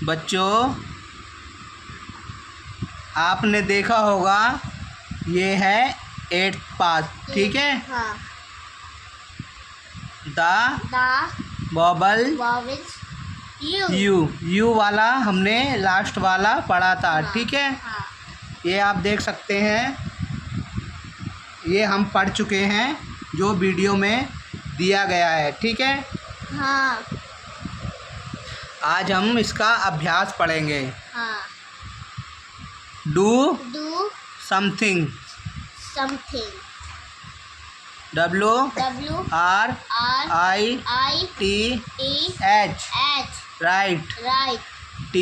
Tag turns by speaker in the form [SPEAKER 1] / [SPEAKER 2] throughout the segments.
[SPEAKER 1] बच्चों, आपने देखा होगा ये है 8th पास, ठीक है।
[SPEAKER 2] हाँ।
[SPEAKER 1] द बॉबल यू वाला हमने लास्ट वाला पढ़ा था,
[SPEAKER 2] हाँ,
[SPEAKER 1] ठीक है।
[SPEAKER 2] हाँ,
[SPEAKER 1] ये आप देख सकते हैं, ये हम पढ़ चुके हैं जो वीडियो में दिया गया है, ठीक है।
[SPEAKER 2] हाँ,
[SPEAKER 1] आज हम इसका अभ्यास पढ़ेंगे।
[SPEAKER 2] हाँ।
[SPEAKER 1] Do
[SPEAKER 2] something
[SPEAKER 1] W R I T H write T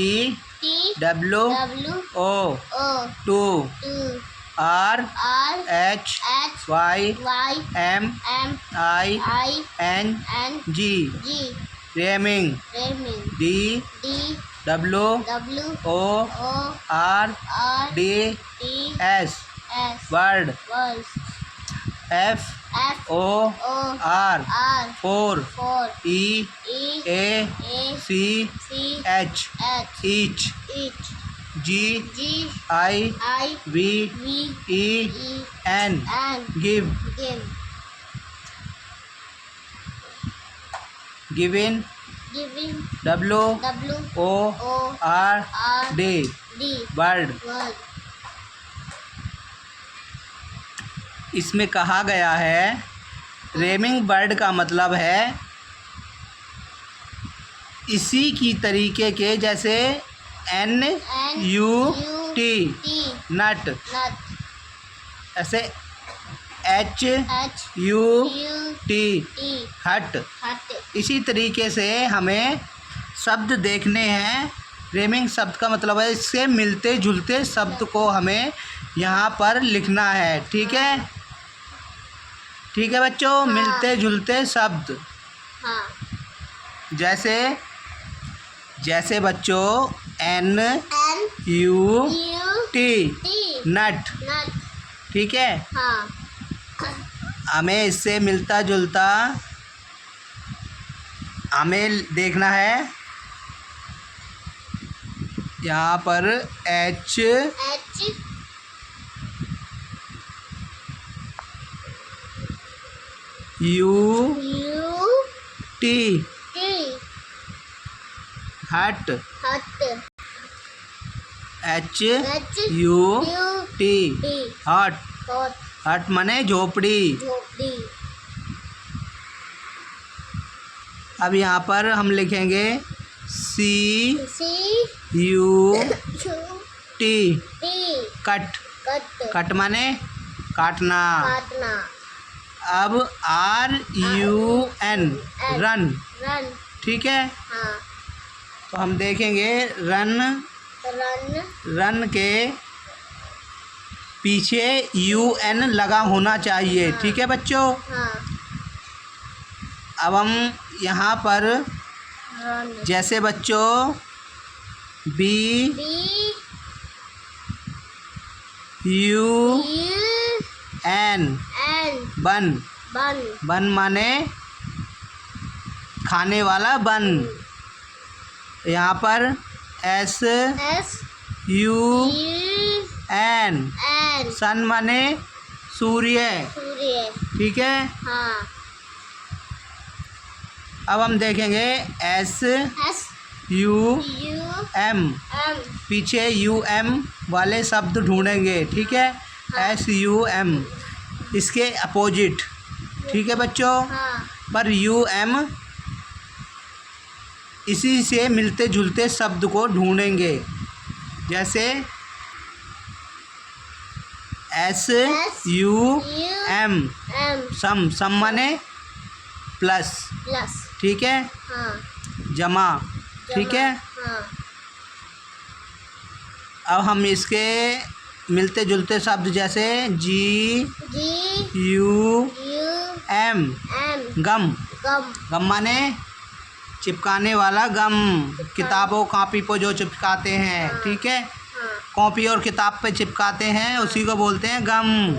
[SPEAKER 1] W O two R H Y M I N G rhyming D W O R D S word F O R for E A C H each G I V E N give given W O R D word. इसमें कहा गया है रेमिंग bird का मतलब है इसी की तरीके के, जैसे NUT नट, ऐसे HUT हट। इसी तरीके से हमें शब्द देखने हैं। रेमिंग शब्द का मतलब है इससे मिलते जुलते शब्द को हमें यहाँ पर लिखना है, ठीक है। ठीक है बच्चों,
[SPEAKER 2] हाँ।
[SPEAKER 1] मिलते जुलते शब्द,
[SPEAKER 2] हाँ।
[SPEAKER 1] जैसे बच्चों NUT नट, ठीक है।
[SPEAKER 2] हाँ।
[SPEAKER 1] हमें इससे मिलता जुलता हमें देखना है। यहाँ पर H U T हट HUT हट। हट माने झोपड़ी। अब यहाँ पर हम लिखेंगे CUT कट। कट माने काटना। अब RUN रन, ठीक है।
[SPEAKER 2] हाँ।
[SPEAKER 1] तो हम देखेंगे रन के पीछे UN लगा होना चाहिए,
[SPEAKER 2] हाँ।
[SPEAKER 1] ठीक है बच्चों।
[SPEAKER 2] हाँ।
[SPEAKER 1] अब हम यहाँ पर जैसे बच्चों BUN बन माने खाने वाला बन। यहाँ पर SUN सन माने सूर्य, ठीक है।
[SPEAKER 2] हाँ।
[SPEAKER 1] अब हम देखेंगे SUM पीछे UM वाले शब्द ढूंढेंगे, ठीक है।
[SPEAKER 2] हाँ।
[SPEAKER 1] SUM इसके अपोजिट, ठीक है बच्चों।
[SPEAKER 2] हाँ।
[SPEAKER 1] पर UM इसी से मिलते जुलते शब्द को ढूंढेंगे, जैसे SUM सम माने प्लस, ठीक है।
[SPEAKER 2] हाँ।
[SPEAKER 1] जमा, ठीक है।
[SPEAKER 2] हाँ।
[SPEAKER 1] अब हम इसके मिलते जुलते शब्द जैसे GUM गम माने चिपकाने वाला गम, किताबों कॉपी पर जो चिपकाते हैं,
[SPEAKER 2] हाँ।
[SPEAKER 1] ठीक है।
[SPEAKER 2] हाँ।
[SPEAKER 1] कॉपी और किताब पे चिपकाते हैं, उसी को बोलते हैं गम।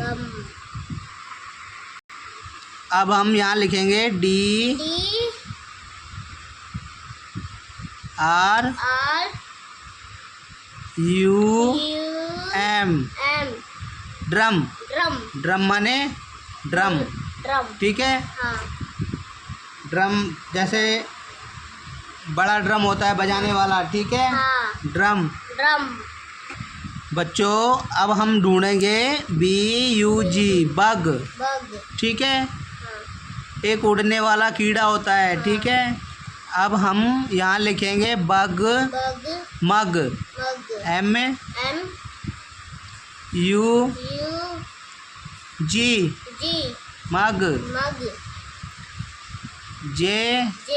[SPEAKER 1] अब हम यहाँ लिखेंगे DRI U
[SPEAKER 2] U
[SPEAKER 1] M
[SPEAKER 2] M
[SPEAKER 1] drum.
[SPEAKER 2] Drum
[SPEAKER 1] drum माने ड्रम,
[SPEAKER 2] ड्रम
[SPEAKER 1] ठीक है।
[SPEAKER 2] हाँ
[SPEAKER 1] ड्रम जैसे बड़ा ड्रम होता है बजाने वाला, ठीक है।
[SPEAKER 2] हाँ
[SPEAKER 1] ड्रम।
[SPEAKER 2] ड्रम
[SPEAKER 1] बच्चों अब हम ढूंढेंगे BUG बग,
[SPEAKER 2] बग
[SPEAKER 1] ठीक है।
[SPEAKER 2] हाँ
[SPEAKER 1] एक उड़ने वाला कीड़ा होता है, ठीक है। अब हम यहाँ लिखेंगे बग
[SPEAKER 2] बग
[SPEAKER 1] मग,
[SPEAKER 2] मग
[SPEAKER 1] M
[SPEAKER 2] M
[SPEAKER 1] U
[SPEAKER 2] U
[SPEAKER 1] G
[SPEAKER 2] G
[SPEAKER 1] मग,
[SPEAKER 2] मग
[SPEAKER 1] J
[SPEAKER 2] J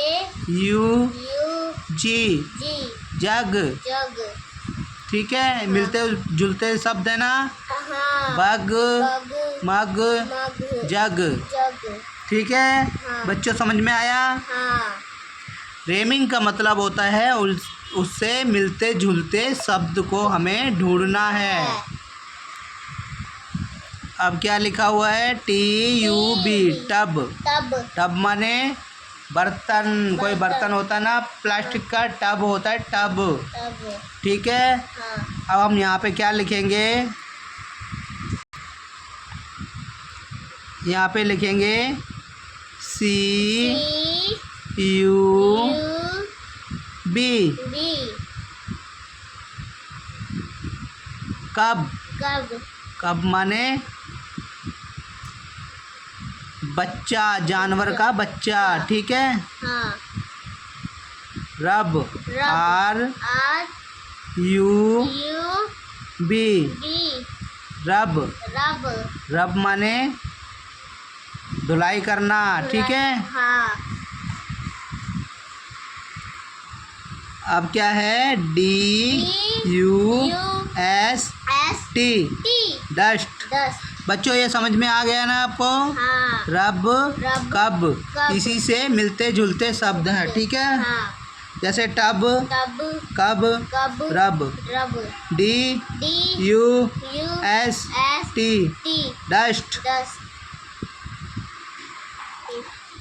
[SPEAKER 1] U
[SPEAKER 2] U
[SPEAKER 1] G
[SPEAKER 2] G
[SPEAKER 1] जग,
[SPEAKER 2] जग
[SPEAKER 1] ठीक है। मिलते जुलते शब्द है ना,
[SPEAKER 2] हाँ
[SPEAKER 1] बग
[SPEAKER 2] बग
[SPEAKER 1] मग
[SPEAKER 2] मग
[SPEAKER 1] जग,
[SPEAKER 2] जग
[SPEAKER 1] ठीक है।
[SPEAKER 2] हाँ।
[SPEAKER 1] बच्चों समझ में आया।
[SPEAKER 2] हाँ
[SPEAKER 1] रेमिंग का मतलब होता है उससे मिलते जुलते शब्द को हमें ढूंढना है। अब क्या लिखा हुआ है, TUB टब।
[SPEAKER 2] तब
[SPEAKER 1] टब माने बर्तन, कोई बर्तन होता है ना प्लास्टिक का, टब होता है टब,
[SPEAKER 2] तब
[SPEAKER 1] ठीक है।
[SPEAKER 2] हाँ
[SPEAKER 1] अब हम यहाँ पे क्या लिखेंगे, यहाँ पे लिखेंगे CUB
[SPEAKER 2] B
[SPEAKER 1] कब।
[SPEAKER 2] कब
[SPEAKER 1] कब माने बच्चा, जानवर का बच्चा, ठीक है।
[SPEAKER 2] हाँ
[SPEAKER 1] रब
[SPEAKER 2] R
[SPEAKER 1] RUB
[SPEAKER 2] U B
[SPEAKER 1] रब।
[SPEAKER 2] रब
[SPEAKER 1] रब माने धुलाई करना, ठीक है।
[SPEAKER 2] हाँ
[SPEAKER 1] अब क्या है, DUST डस्ट।
[SPEAKER 2] दस
[SPEAKER 1] बच्चों ये समझ में आ गया ना आपको।
[SPEAKER 2] हाँ
[SPEAKER 1] रब
[SPEAKER 2] रब,
[SPEAKER 1] कब
[SPEAKER 2] कब।
[SPEAKER 1] इसी से मिलते जुलते शब्द हैं, ठीक है।
[SPEAKER 2] हाँ
[SPEAKER 1] जैसे टब
[SPEAKER 2] तब
[SPEAKER 1] कब
[SPEAKER 2] कब
[SPEAKER 1] रब,
[SPEAKER 2] रब
[SPEAKER 1] DUST
[SPEAKER 2] T
[SPEAKER 1] डस्ट।
[SPEAKER 2] दस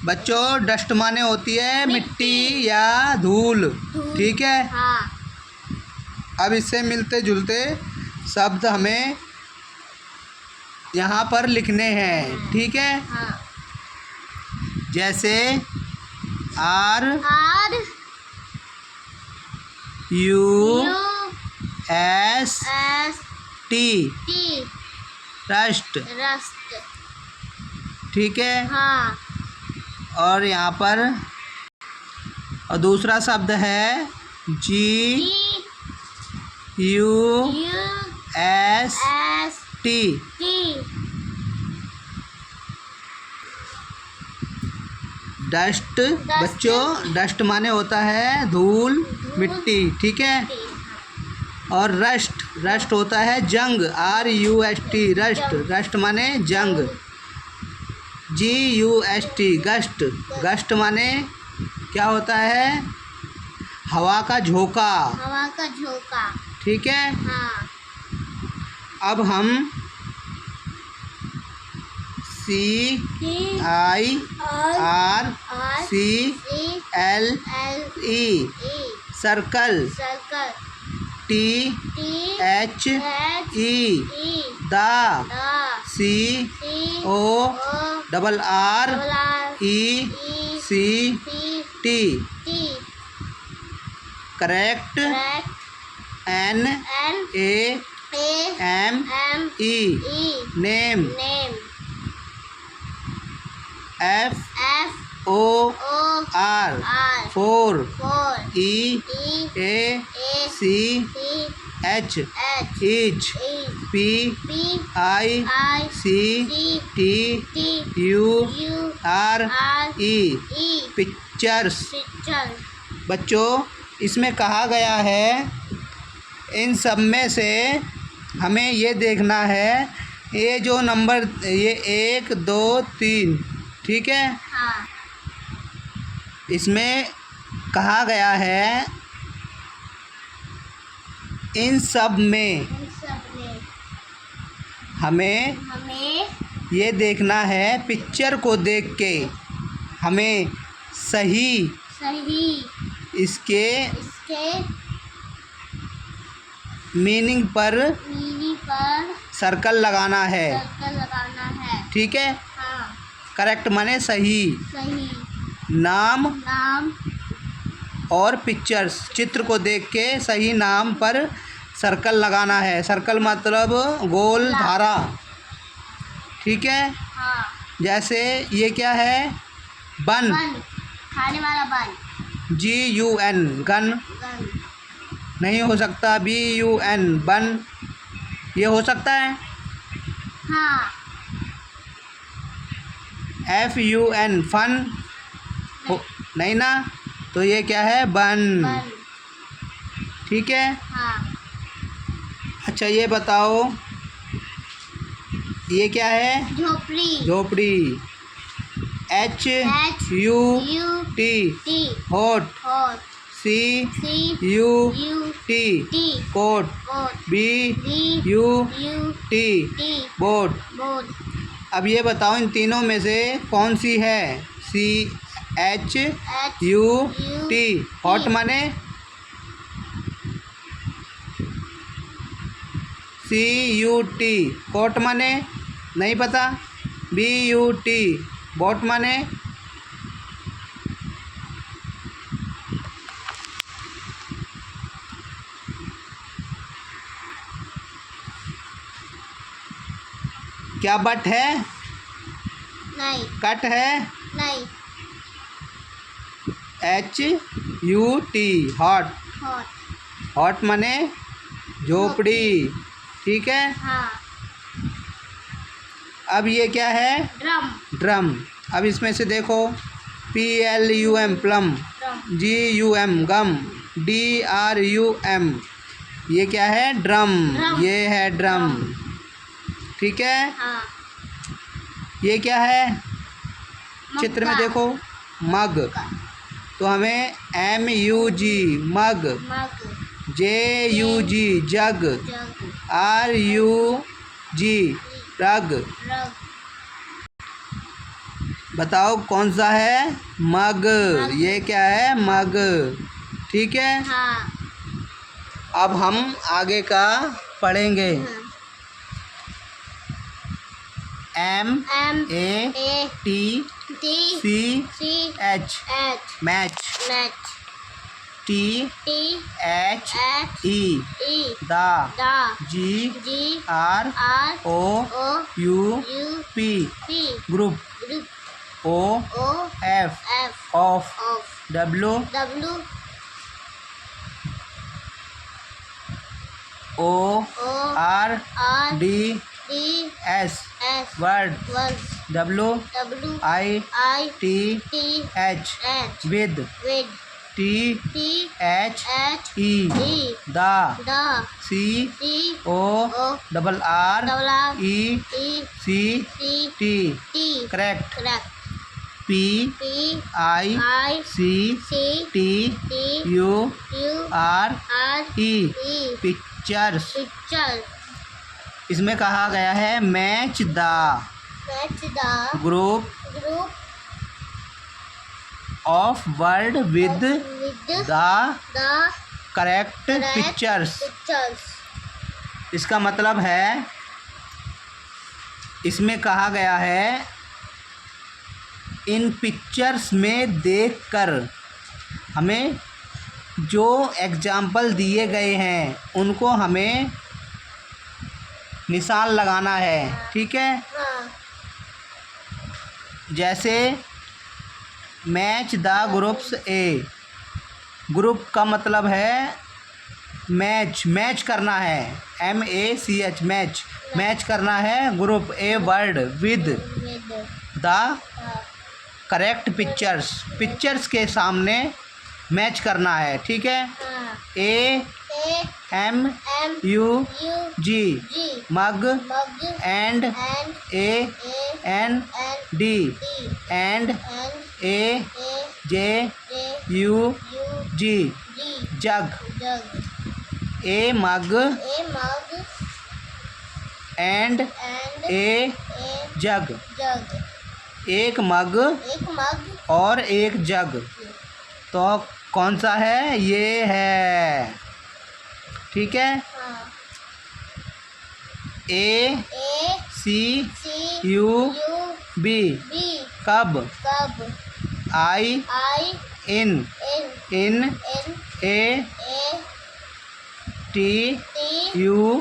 [SPEAKER 1] बच्चों डस्ट माने होती है मिट्टी या धूल, ठीक है।
[SPEAKER 2] हाँ
[SPEAKER 1] अब इससे मिलते जुलते शब्द हमें यहाँ पर लिखने हैं, ठीक है।
[SPEAKER 2] हाँ
[SPEAKER 1] जैसे RUST
[SPEAKER 2] S T
[SPEAKER 1] rust,
[SPEAKER 2] rust
[SPEAKER 1] ठीक है।
[SPEAKER 2] हाँ
[SPEAKER 1] और यहाँ पर और दूसरा शब्द है GUST
[SPEAKER 2] T
[SPEAKER 1] डस्ट। बच्चों डस्ट माने होता है धूल मिट्टी, ठीक है। और रस्ट, रस्ट होता है जंग, RUST रस्ट। रस्ट माने जंग। GUST gust. गस्ट माने क्या होता है, हवा का झोंका,
[SPEAKER 2] हवा का झोंका,
[SPEAKER 1] ठीक है।
[SPEAKER 2] हाँ
[SPEAKER 1] अब हम CIRCLE circle.
[SPEAKER 2] Circle
[SPEAKER 1] THE the CORRECT correct. NAME name. FOR four. EACH each। PICTURE pictures. बच्चों इसमें कहा गया है इन सब में से हमें ये देखना है, ये जो नंबर ये 1 2 3, ठीक है।
[SPEAKER 2] हाँ
[SPEAKER 1] इसमें कहा गया है इन सब में हमें ये देखना है, पिक्चर को देख के हमें सही इसके मीनिंग पर
[SPEAKER 2] मीनी पर
[SPEAKER 1] सर्कल लगाना है।
[SPEAKER 2] सर्कल लगाना है।
[SPEAKER 1] ठीक है।
[SPEAKER 2] हाँ।
[SPEAKER 1] करेक्ट माने सही।
[SPEAKER 2] सही।
[SPEAKER 1] नाम
[SPEAKER 2] नाम
[SPEAKER 1] और पिक्चर्स, चित्र को देख के सही नाम पर सर्कल लगाना है। सर्कल मतलब गोल धारा। ठीक है।
[SPEAKER 2] हाँ।
[SPEAKER 1] जैसे ये क्या है, बन,
[SPEAKER 2] बन, खाने वाला बन।
[SPEAKER 1] GUN gun
[SPEAKER 2] gun.
[SPEAKER 1] नहीं हो सकता, BUN बन ये हो सकता है।
[SPEAKER 2] हाँ।
[SPEAKER 1] FUN फन नहीं ना, तो ये क्या है, बन।
[SPEAKER 2] बन।
[SPEAKER 1] ठीक है।
[SPEAKER 2] हाँ।
[SPEAKER 1] अच्छा ये बताओ, ये क्या है,
[SPEAKER 2] झोपड़ी।
[SPEAKER 1] झोपड़ी। HUT
[SPEAKER 2] T.
[SPEAKER 1] Hot.
[SPEAKER 2] Hut.
[SPEAKER 1] CUT cut. BUT
[SPEAKER 2] T.
[SPEAKER 1] But.
[SPEAKER 2] But.
[SPEAKER 1] अब ये बताओ इन तीनों में से कौन सी है, CHUT हॉट माने, CUT कोट माने नहीं पता, BUT बोट माने क्या, बट है,
[SPEAKER 2] नहीं।
[SPEAKER 1] कट है,
[SPEAKER 2] नहीं।
[SPEAKER 1] HUT hot.
[SPEAKER 2] हॉट।
[SPEAKER 1] हॉट माने झोपड़ी। ठीक है।
[SPEAKER 2] हाँ।
[SPEAKER 1] अब ये क्या है,
[SPEAKER 2] ड्रम।
[SPEAKER 1] ड्रम। अब इसमें से देखो, PLUM प्लम,
[SPEAKER 2] ड्रम।
[SPEAKER 1] GUM गम, DRUM ये क्या है, ड्रम।
[SPEAKER 2] ड्रम।
[SPEAKER 1] ये है ड्रम। ठीक है।
[SPEAKER 2] हाँ।
[SPEAKER 1] ये क्या है, चित्र में
[SPEAKER 2] मग्गा।
[SPEAKER 1] देखो, मग, तो हमें MUG मग,
[SPEAKER 2] मग।
[SPEAKER 1] JUG जग,
[SPEAKER 2] जग।
[SPEAKER 1] RUG रग।
[SPEAKER 2] रग।
[SPEAKER 1] बताओ कौन सा है, मग।
[SPEAKER 2] मग।
[SPEAKER 1] ये क्या है, मग। ठीक है।
[SPEAKER 2] हाँ।
[SPEAKER 1] अब हम आगे का पढ़ेंगे।
[SPEAKER 2] MATCH।
[SPEAKER 1] MATCH match.
[SPEAKER 2] Match.
[SPEAKER 1] THE दा,
[SPEAKER 2] दा।
[SPEAKER 1] GROUP group, OF of, WORDS word, WITH with, THE दा, CORRECT करेक्ट। PICTURE pictures. इसमें कहा गया है match the group of word with the correct pictures. इसका मतलब है, इसमें कहा गया है इन पिक्चर्स में देखकर हमें जो एग्जाम्पल दिए गए हैं उनको हमें निशान लगाना है। ठीक है। जैसे match the groups A, group का मतलब है मैच करना है, MACH मैच करना है, group a word with the correct pictures के सामने मैच करना है। ठीक है। AMUG mug and AND and AJUG jug. A mug and A जग, एक मग और एक जग, तो कौन सा है, ये है। ठीक है।
[SPEAKER 2] हाँ
[SPEAKER 1] A
[SPEAKER 2] A
[SPEAKER 1] C
[SPEAKER 2] C
[SPEAKER 1] U
[SPEAKER 2] U
[SPEAKER 1] B
[SPEAKER 2] B
[SPEAKER 1] cub.
[SPEAKER 2] Cub
[SPEAKER 1] I
[SPEAKER 2] I
[SPEAKER 1] N
[SPEAKER 2] N
[SPEAKER 1] N
[SPEAKER 2] N
[SPEAKER 1] A
[SPEAKER 2] A
[SPEAKER 1] T
[SPEAKER 2] T
[SPEAKER 1] U
[SPEAKER 2] U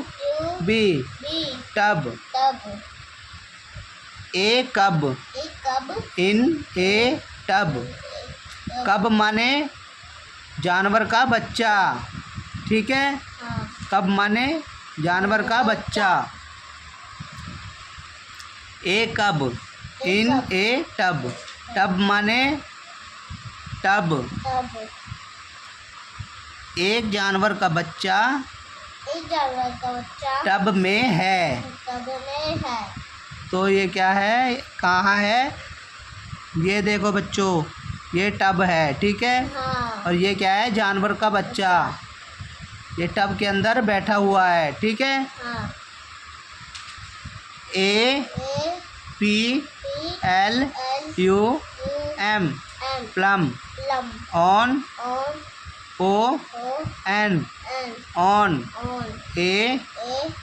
[SPEAKER 1] B
[SPEAKER 2] B
[SPEAKER 1] tub.
[SPEAKER 2] Tub
[SPEAKER 1] A कब
[SPEAKER 2] ए कब
[SPEAKER 1] इन ए टब। कब माने जानवर का बच्चा, ठीक है।
[SPEAKER 2] हाँ
[SPEAKER 1] कब माने जानवर का बच्चा। ए कब इन ए टब। टब माने टब।
[SPEAKER 2] तब
[SPEAKER 1] एक जानवर का बच्चा
[SPEAKER 2] एक जानवर का बच्चा
[SPEAKER 1] टब में है।
[SPEAKER 2] तब में है।
[SPEAKER 1] तो ये क्या है, कहाँ है, ये देखो बच्चों, ये टब है, ठीक है।
[SPEAKER 2] हाँ
[SPEAKER 1] और ये क्या है, जानवर का बच्चा, ये टब के अंदर बैठा हुआ है, ठीक है।
[SPEAKER 2] हाँ
[SPEAKER 1] A
[SPEAKER 2] A
[SPEAKER 1] P
[SPEAKER 2] P
[SPEAKER 1] L
[SPEAKER 2] L
[SPEAKER 1] U
[SPEAKER 2] U
[SPEAKER 1] M
[SPEAKER 2] M
[SPEAKER 1] plum.
[SPEAKER 2] Plum
[SPEAKER 1] on
[SPEAKER 2] on
[SPEAKER 1] O
[SPEAKER 2] O
[SPEAKER 1] N
[SPEAKER 2] N
[SPEAKER 1] on.
[SPEAKER 2] On
[SPEAKER 1] A
[SPEAKER 2] A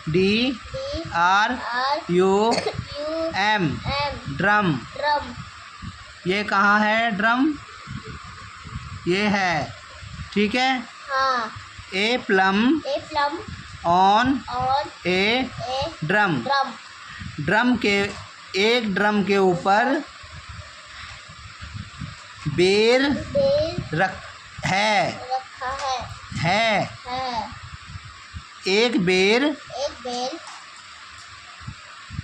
[SPEAKER 1] D
[SPEAKER 2] D
[SPEAKER 1] R
[SPEAKER 2] R
[SPEAKER 1] U
[SPEAKER 2] U
[SPEAKER 1] M
[SPEAKER 2] M
[SPEAKER 1] drum.
[SPEAKER 2] Drum
[SPEAKER 1] ये कहाँ है drum, ये है, ठीक है।
[SPEAKER 2] हाँ
[SPEAKER 1] A plum
[SPEAKER 2] A plum
[SPEAKER 1] on
[SPEAKER 2] on
[SPEAKER 1] A
[SPEAKER 2] A
[SPEAKER 1] drum.
[SPEAKER 2] Drum
[SPEAKER 1] drum के एक ड्रम के ऊपर बेर
[SPEAKER 2] बेल
[SPEAKER 1] रख है
[SPEAKER 2] रखा
[SPEAKER 1] है।
[SPEAKER 2] है
[SPEAKER 1] एक बेर
[SPEAKER 2] एक बेल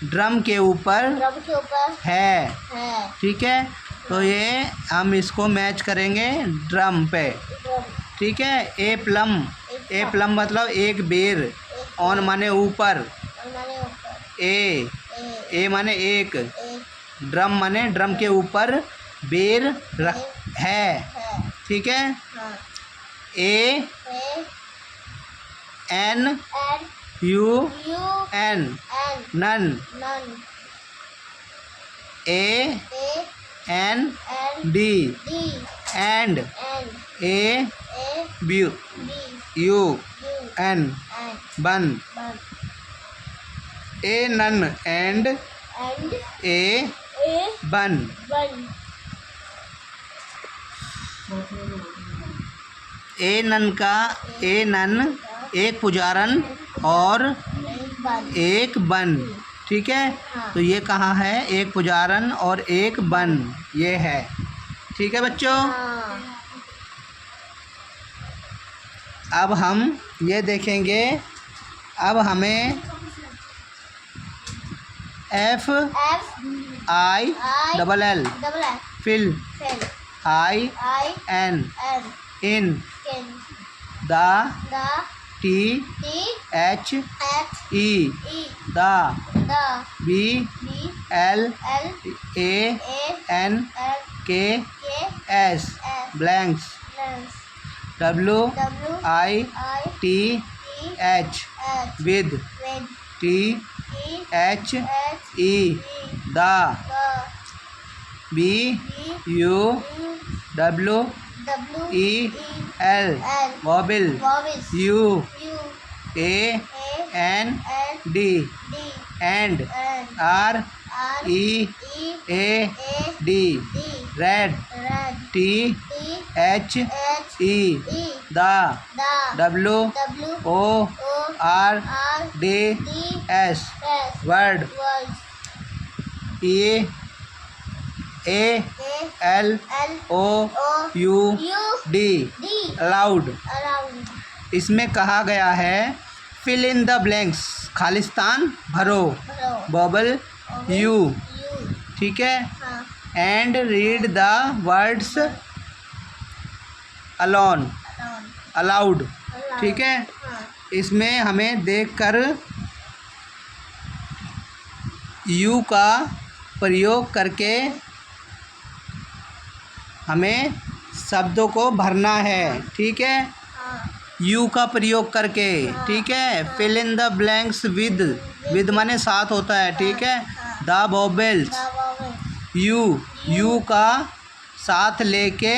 [SPEAKER 1] ड्रम के ऊपर
[SPEAKER 2] ड्रम के ऊपर
[SPEAKER 1] है,
[SPEAKER 2] है
[SPEAKER 1] ठीक है। तो ये हम इसको मैच करेंगे ड्रम पे,
[SPEAKER 2] ड्रम
[SPEAKER 1] ठीक है। ए प्लम मतलब एक बेर, ऑन माने ऊपर,
[SPEAKER 2] माने ऊपर
[SPEAKER 1] ए
[SPEAKER 2] ए
[SPEAKER 1] माने एक,
[SPEAKER 2] एक
[SPEAKER 1] ड्रम माने ड्रम के ऊपर बेर रख है,
[SPEAKER 2] है।
[SPEAKER 1] ठीक है।
[SPEAKER 2] हाँ
[SPEAKER 1] A
[SPEAKER 2] A
[SPEAKER 1] N
[SPEAKER 2] N
[SPEAKER 1] U
[SPEAKER 2] U
[SPEAKER 1] N
[SPEAKER 2] N
[SPEAKER 1] nun.
[SPEAKER 2] Nun
[SPEAKER 1] A
[SPEAKER 2] A
[SPEAKER 1] N
[SPEAKER 2] N
[SPEAKER 1] D
[SPEAKER 2] D
[SPEAKER 1] and
[SPEAKER 2] N
[SPEAKER 1] A
[SPEAKER 2] A
[SPEAKER 1] B
[SPEAKER 2] B
[SPEAKER 1] U
[SPEAKER 2] U
[SPEAKER 1] N
[SPEAKER 2] N
[SPEAKER 1] bun.
[SPEAKER 2] Bun
[SPEAKER 1] A nun and
[SPEAKER 2] and
[SPEAKER 1] A
[SPEAKER 2] A
[SPEAKER 1] bun.
[SPEAKER 2] Bun
[SPEAKER 1] A none का ए none एक पुजारन और
[SPEAKER 2] बन
[SPEAKER 1] एक बन, ठीक है। तो ये कहाँ है, एक पुजारन और एक बन, ये है, ठीक है बच्चों।
[SPEAKER 2] हाँ
[SPEAKER 1] अब हम ये देखेंगे, अब हमें F
[SPEAKER 2] F
[SPEAKER 1] I double L
[SPEAKER 2] double F
[SPEAKER 1] fill
[SPEAKER 2] fill
[SPEAKER 1] I
[SPEAKER 2] I
[SPEAKER 1] N
[SPEAKER 2] N
[SPEAKER 1] in
[SPEAKER 2] kin
[SPEAKER 1] the
[SPEAKER 2] the
[SPEAKER 1] T
[SPEAKER 2] T
[SPEAKER 1] H
[SPEAKER 2] H
[SPEAKER 1] E
[SPEAKER 2] E
[SPEAKER 1] the
[SPEAKER 2] the
[SPEAKER 1] B
[SPEAKER 2] B
[SPEAKER 1] L
[SPEAKER 2] L
[SPEAKER 1] A
[SPEAKER 2] A
[SPEAKER 1] N
[SPEAKER 2] L
[SPEAKER 1] K
[SPEAKER 2] K
[SPEAKER 1] S
[SPEAKER 2] S
[SPEAKER 1] blanks
[SPEAKER 2] lens
[SPEAKER 1] W
[SPEAKER 2] W
[SPEAKER 1] I
[SPEAKER 2] I
[SPEAKER 1] T
[SPEAKER 2] T
[SPEAKER 1] H
[SPEAKER 2] H
[SPEAKER 1] with
[SPEAKER 2] with
[SPEAKER 1] T
[SPEAKER 2] T
[SPEAKER 1] H
[SPEAKER 2] H
[SPEAKER 1] E
[SPEAKER 2] E
[SPEAKER 1] the
[SPEAKER 2] the
[SPEAKER 1] B
[SPEAKER 2] B
[SPEAKER 1] U
[SPEAKER 2] U
[SPEAKER 1] W
[SPEAKER 2] W
[SPEAKER 1] E L
[SPEAKER 2] L
[SPEAKER 1] वॉबिल
[SPEAKER 2] बॉबिस
[SPEAKER 1] U
[SPEAKER 2] U
[SPEAKER 1] A
[SPEAKER 2] A
[SPEAKER 1] N
[SPEAKER 2] N
[SPEAKER 1] D
[SPEAKER 2] D
[SPEAKER 1] and
[SPEAKER 2] N
[SPEAKER 1] R
[SPEAKER 2] R
[SPEAKER 1] E
[SPEAKER 2] E
[SPEAKER 1] A
[SPEAKER 2] A
[SPEAKER 1] D
[SPEAKER 2] D
[SPEAKER 1] read
[SPEAKER 2] read
[SPEAKER 1] T
[SPEAKER 2] T
[SPEAKER 1] H
[SPEAKER 2] H
[SPEAKER 1] E
[SPEAKER 2] E
[SPEAKER 1] the
[SPEAKER 2] the
[SPEAKER 1] W
[SPEAKER 2] W
[SPEAKER 1] O
[SPEAKER 2] O
[SPEAKER 1] R
[SPEAKER 2] R
[SPEAKER 1] D
[SPEAKER 2] D
[SPEAKER 1] S
[SPEAKER 2] S
[SPEAKER 1] word
[SPEAKER 2] word
[SPEAKER 1] A A
[SPEAKER 2] A
[SPEAKER 1] L
[SPEAKER 2] L
[SPEAKER 1] O
[SPEAKER 2] O
[SPEAKER 1] U
[SPEAKER 2] U
[SPEAKER 1] D
[SPEAKER 2] D
[SPEAKER 1] aloud.
[SPEAKER 2] Around
[SPEAKER 1] इसमें कहा गया है fill in the blanks, खालिस्तान भरो,
[SPEAKER 2] भरो
[SPEAKER 1] bubble you,
[SPEAKER 2] you
[SPEAKER 1] ठीक है।
[SPEAKER 2] हाँ
[SPEAKER 1] and read the words alone
[SPEAKER 2] around
[SPEAKER 1] allowed,
[SPEAKER 2] around
[SPEAKER 1] ठीक है।
[SPEAKER 2] हाँ
[SPEAKER 1] इसमें हमें देखकर यू का प्रयोग करके हमें शब्दों को भरना है, ठीक है।
[SPEAKER 2] हाँ
[SPEAKER 1] यू का प्रयोग करके, ठीक है। Fill in the blanks with माने साथ होता है, ठीक है। The vowels
[SPEAKER 2] the vowel
[SPEAKER 1] U का साथ लेके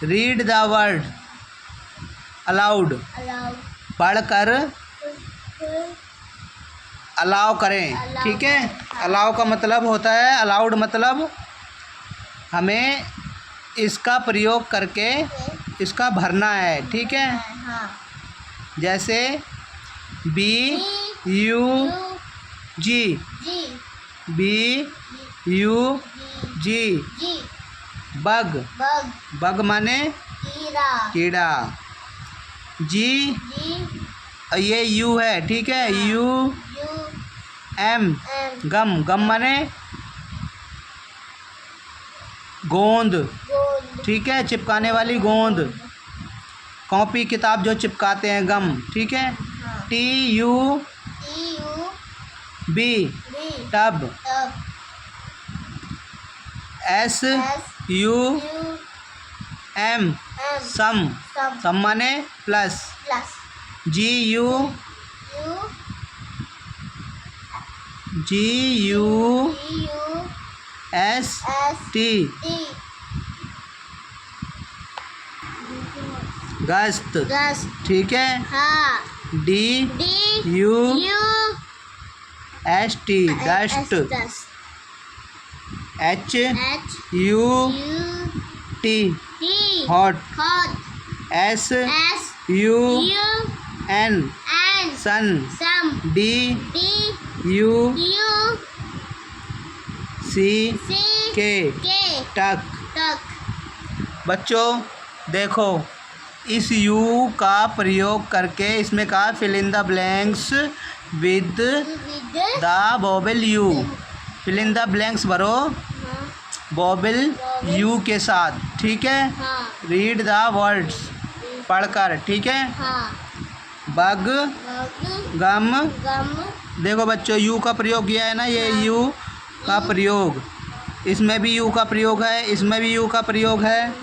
[SPEAKER 1] read the word aloud,
[SPEAKER 2] aloud
[SPEAKER 1] पढ़कर अलाउ करें।
[SPEAKER 2] Allow
[SPEAKER 1] ठीक है,
[SPEAKER 2] करें।
[SPEAKER 1] अलाउ का मतलब होता है, अलाउड मतलब हमें इसका प्रयोग करके इसका भरना है। ठीक है,
[SPEAKER 2] हाँ।
[SPEAKER 1] जैसे B U
[SPEAKER 2] U
[SPEAKER 1] G,
[SPEAKER 2] G
[SPEAKER 1] B U G,
[SPEAKER 2] G
[SPEAKER 1] bug,
[SPEAKER 2] bug
[SPEAKER 1] bug माने
[SPEAKER 2] कीड़ा
[SPEAKER 1] कीड़ा। जी
[SPEAKER 2] जी
[SPEAKER 1] ये यू है। ठीक है,
[SPEAKER 2] हाँ।
[SPEAKER 1] यू
[SPEAKER 2] यू
[SPEAKER 1] एम
[SPEAKER 2] एम
[SPEAKER 1] गम, गम माने गोंद।
[SPEAKER 2] गोंद
[SPEAKER 1] ठीक है, चिपकाने वाली गोंद, कॉपी किताब जो चिपकाते हैं, गम। ठीक है,
[SPEAKER 2] हाँ।
[SPEAKER 1] T U
[SPEAKER 2] T U
[SPEAKER 1] B
[SPEAKER 2] B
[SPEAKER 1] tub,
[SPEAKER 2] tub
[SPEAKER 1] S
[SPEAKER 2] S
[SPEAKER 1] U
[SPEAKER 2] U
[SPEAKER 1] M
[SPEAKER 2] M
[SPEAKER 1] sum,
[SPEAKER 2] sum
[SPEAKER 1] sum माने plus.
[SPEAKER 2] Plus
[SPEAKER 1] G U
[SPEAKER 2] U
[SPEAKER 1] G U
[SPEAKER 2] U
[SPEAKER 1] S
[SPEAKER 2] S
[SPEAKER 1] T
[SPEAKER 2] T
[SPEAKER 1] gust.
[SPEAKER 2] Gust
[SPEAKER 1] ठीक है,
[SPEAKER 2] हाँ।
[SPEAKER 1] D
[SPEAKER 2] D
[SPEAKER 1] U
[SPEAKER 2] U
[SPEAKER 1] S T dust,
[SPEAKER 2] dust
[SPEAKER 1] H
[SPEAKER 2] H
[SPEAKER 1] U
[SPEAKER 2] U
[SPEAKER 1] T
[SPEAKER 2] T
[SPEAKER 1] hot,
[SPEAKER 2] hot
[SPEAKER 1] S
[SPEAKER 2] S
[SPEAKER 1] U
[SPEAKER 2] U
[SPEAKER 1] N
[SPEAKER 2] N
[SPEAKER 1] sun,
[SPEAKER 2] sum
[SPEAKER 1] D
[SPEAKER 2] D
[SPEAKER 1] U
[SPEAKER 2] U
[SPEAKER 1] C
[SPEAKER 2] C
[SPEAKER 1] के
[SPEAKER 2] के
[SPEAKER 1] टक।
[SPEAKER 2] टक
[SPEAKER 1] बच्चों देखो, इस यू का प्रयोग करके इसमें कहा fill in the blanks with
[SPEAKER 2] with
[SPEAKER 1] the vowel U. Fill in the blanks भरो वोवेल यू के साथ। ठीक है,
[SPEAKER 2] हाँ
[SPEAKER 1] रीड द वर्ड्स पढ़कर। ठीक है,
[SPEAKER 2] हाँ
[SPEAKER 1] बग
[SPEAKER 2] बग
[SPEAKER 1] गम।
[SPEAKER 2] गम
[SPEAKER 1] देखो बच्चों, यू का प्रयोग किया है ना, ये यू का प्रयोग, इसमें भी यू का प्रयोग है, इसमें भी यू का प्रयोग है,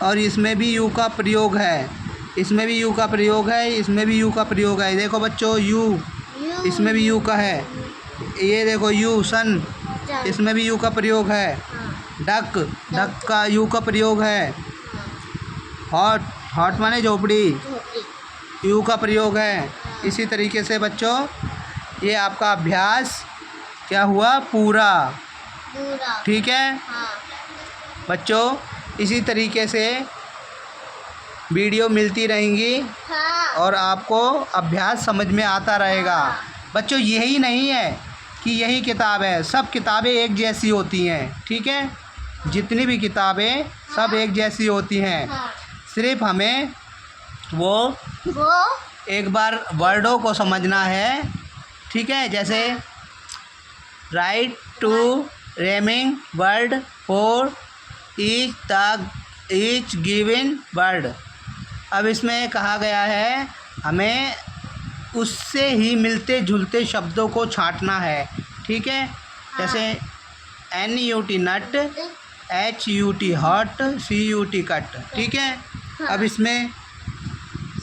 [SPEAKER 1] और इसमें भी यू का प्रयोग है, इसमें भी यू का प्रयोग है, इसमें भी यू का प्रयोग है। देखो बच्चों, यू
[SPEAKER 2] यू
[SPEAKER 1] इसमें भी यू का है, ये देखो यू सन,
[SPEAKER 2] चल
[SPEAKER 1] इसमें भी यू का प्रयोग है।
[SPEAKER 2] हाँ
[SPEAKER 1] डक, डक का यू का प्रयोग है। हॉट, हॉट माने झोपड़ी,
[SPEAKER 2] झोपड़ी
[SPEAKER 1] यू का प्रयोग है। इसी तरीके से बच्चों ये आपका अभ्यास क्या हुआ, पूरा।
[SPEAKER 2] पूरा
[SPEAKER 1] ठीक है
[SPEAKER 2] हाँ
[SPEAKER 1] बच्चों, इसी तरीके से वीडियो मिलती रहेंगी
[SPEAKER 2] हाँ
[SPEAKER 1] और आपको अभ्यास समझ में आता रहेगा। बच्चों यही नहीं है कि यही किताब है, सब किताबें एक जैसी होती हैं। ठीक है, जितनी भी किताबें सब एक जैसी होती हैं,
[SPEAKER 2] हाँ
[SPEAKER 1] सिर्फ हमें वो
[SPEAKER 2] वो
[SPEAKER 1] एक बार वर्डों को समझना है। ठीक है, जैसे write two rhyming word for each given word. अब इसमें कहा गया है हमें उससे ही मिलते जुलते शब्दों को छांटना है। ठीक है, जैसे NUT नट, HUT हॉट, CUT कट। ठीक है, अब इसमें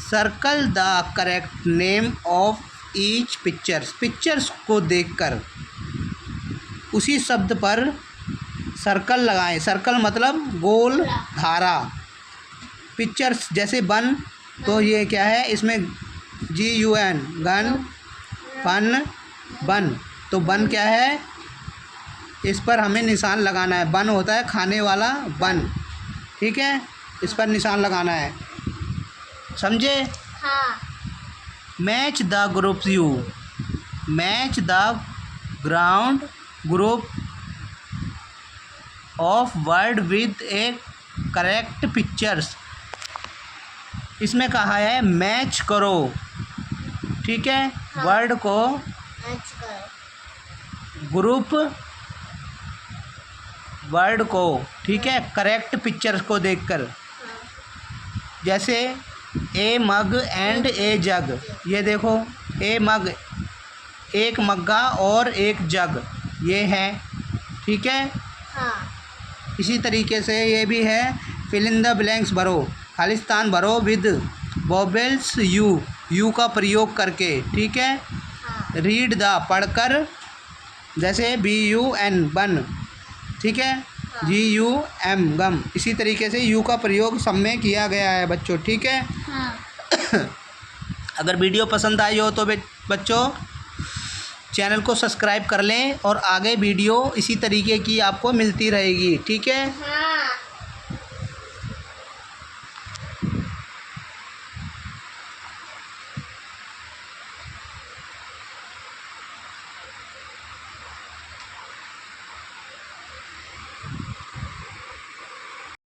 [SPEAKER 1] circle the correct name of each pictures, pictures को देखकर उसी शब्द पर सर्कल लगाएं। सर्कल मतलब गोल धारा। पिक्चर्स जैसे बन, तो ये क्या है, इसमें GUN गन, फन बन, तो बन क्या है, इस पर हमें निशान लगाना है। बन होता है खाने वाला बन। ठीक है, इस पर निशान लगाना है, समझे।
[SPEAKER 2] हाँ
[SPEAKER 1] match the groups you, match the ground group of word with A correct pictures. इसमें कहा है मैच करो। ठीक है,
[SPEAKER 2] हाँ।
[SPEAKER 1] वर्ड को
[SPEAKER 2] मैच कर
[SPEAKER 1] ग्रुप वर्ड को, ठीक है, करेक्ट पिक्चर्स को देखकर। जैसे ए मग एंड ए जग, ये देखो ए मग एक मग्गा और एक जग, ये है। ठीक है,
[SPEAKER 2] हाँ
[SPEAKER 1] इसी तरीके से ये भी है, फिल इन द ब्लैंक्स भरो, खालिस्तान भरो विद वोवेल्स यू, यू का प्रयोग करके। ठीक है,
[SPEAKER 2] हाँ
[SPEAKER 1] रीड द पढ़कर, जैसे BUN बन। ठीक है, GUM गम। इसी तरीके से यू का प्रयोग सब में किया गया है बच्चों। ठीक है,
[SPEAKER 2] हाँ
[SPEAKER 1] अगर वीडियो पसंद आई हो तो बच्चों चैनल को सब्सक्राइब कर लें और आगे वीडियो इसी तरीके की आपको मिलती रहेगी। ठीक है।
[SPEAKER 2] हाँ।